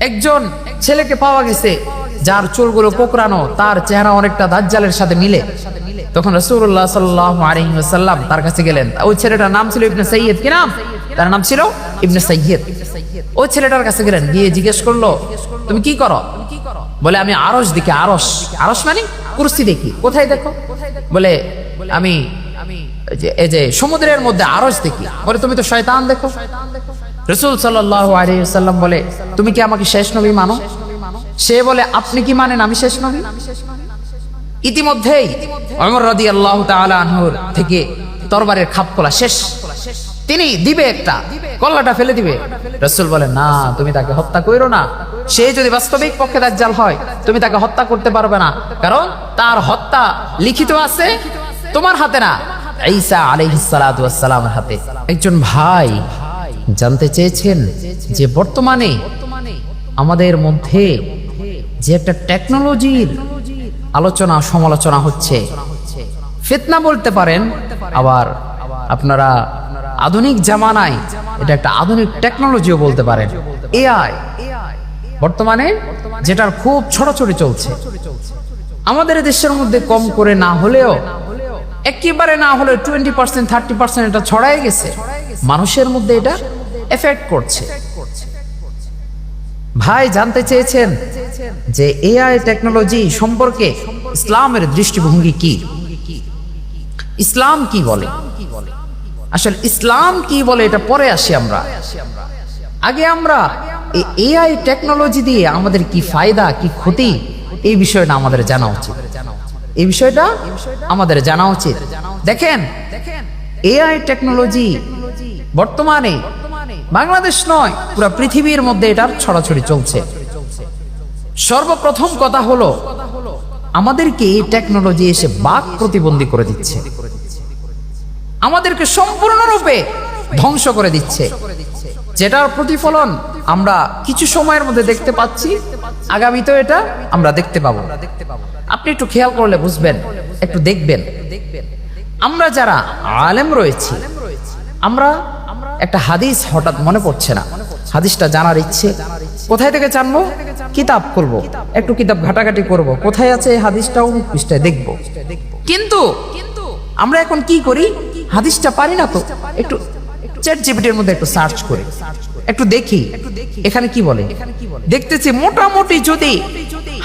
একজন ছেলেকে পাওয়া গেছে যার চুলগুলো কোকড়ানো, তার চেহারা অনেকটা দাজ্জালের সাথে মিলে। তখন রাসূলুল্লাহ সাল্লাল্লাহু আলাইহি ওয়াসাল্লাম তার কাছে গেলেন। ওই ছেলেটার নাম ছিল ইবনে সাইয়্যিদ। কি নাম? তার নাম ছিল ইবনে সাইয়্যিদ। ওই ছেলেটার কাছে গেলেন, গিয়ে জিজ্ঞেস করলো, তুমি কি করো? বলে, আমি আরশ দেখি। আরশ? আরশ মানে কুরসি দেখি। কোথায় দেখো? বলে, আমি এই যে সমুদ্রের মধ্যে আরশ দেখি। বলে, তুমি তো শয়তান দেখো। রাসূল সাল্লাল্লাহু আলাইহি ওয়াসাল্লাম বলে, তুমি কি আমাকে শেষ নবী মানো? সে বলে, আপনি কি মানেন আমি শেষ নবী? ইতিমধ্যেই ওমর রাদিয়াল্লাহু তাআলা আনহুর থেকে তরবারের খাপ খোলা শেষ। তিনি দিবে একটা, কল্লাটা ফেলে দিবে। রাসূল বলেন, না, তুমি তাকে হত্যা কইরো না। সে যদি বাস্তবিক পক্ষে দাজ্জাল হয়, তুমি তাকে হত্যা করতে পারবে না, কারণ তার হত্যা লিখিত আছে তোমার হাতে না, ঈসা আলাইহিস সালাতু ওয়াস সালামের হাতে। একজন ভাই জানতে চেয়েছেন যে বর্তমানে আমাদের মধ্যে যে একটা টেকনোলজির আলোচনা সমালোচনা হচ্ছে, ফিতনা বলতে পারেন, আবার আপনারা আধুনিক জামানায় এটা একটা আধুনিক টেকনোলজিও বলতে পারেন। এআই বর্তমানে যেটার খুব ছড়াছড়ি চলছে, আমাদের দেশের মধ্যে কম করে না হলেও, একেবারে না হলেও 20% 30% এটা ছড়াই গেছে, মানুষের মধ্যে এটা এফেক্ট করছে। ভাই জানতে চেয়েছেন যে এআই টেকনোলজি সম্পর্কে ইসলামের দৃষ্টিভঙ্গি কি, ইসলাম কি বলে। আসলে ইসলাম কি বলে এটা পরে আসি আমরা। আগে আমরা এই এআই টেকনোলজি দিয়ে আমাদের কি ফায়দা কি ক্ষতি, এই বিষয়টা আমাদের জানা উচিত। এই বিষয়টা আমাদের জানা উচিত। দেখেন, এআই টেকনোলজি বর্তমানে বাংলাদেশ নয়, পুরো পৃথিবীর মধ্যে এটার ছড়াছড়ি চলছে। সর্বপ্রথম কথা হলো, আমাদেরকে এই টেকনোলজি এসে বাক প্রতিবন্ধী করে দিচ্ছে, আমাদেরকে সম্পূর্ণরূপে ধ্বংস করে দিচ্ছে, যেটার প্রতিফলন আমরা কিছু সময়ের মধ্যে দেখতে পাচ্ছি, আগামীতেও এটা আমরা দেখতে পাবো। আপনি একটু খেয়াল করলে বুঝবেন, একটু দেখবেন। আমরা যারা আলেম রয়েছি, আমরা একটা হাদিস হঠাৎ মনে পড়ছে না, হাদিসটা জানার ইচ্ছে, কোথায় থেকে জানবো? কিতাব খুলবো, একটু কিতাব ঘাটাঘাটি করব, কোথায় আছে এই হাদিসটা, অমুক পৃষ্ঠায় দেখবো। কিন্তু আমরা এখন কি করি? হাদিসটা পারি না তো একটু চ্যাট জিপিটির মধ্যে একটু সার্চ করি, একটু দেখি এখানে কি বলে। দেখতেছি মোটামুটি যদি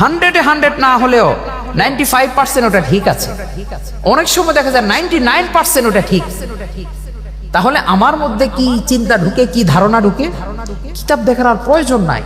100 না হলেও 95% ওটা ঠিক আছে, অনেক সময় দেখা যায় 99% ওটা ঠিক। তাহলে আমার মধ্যে কি চিন্তা ঢুকে, কি ধারণা ঢুকে? কিতাব দেখার আর প্রয়োজন নাই।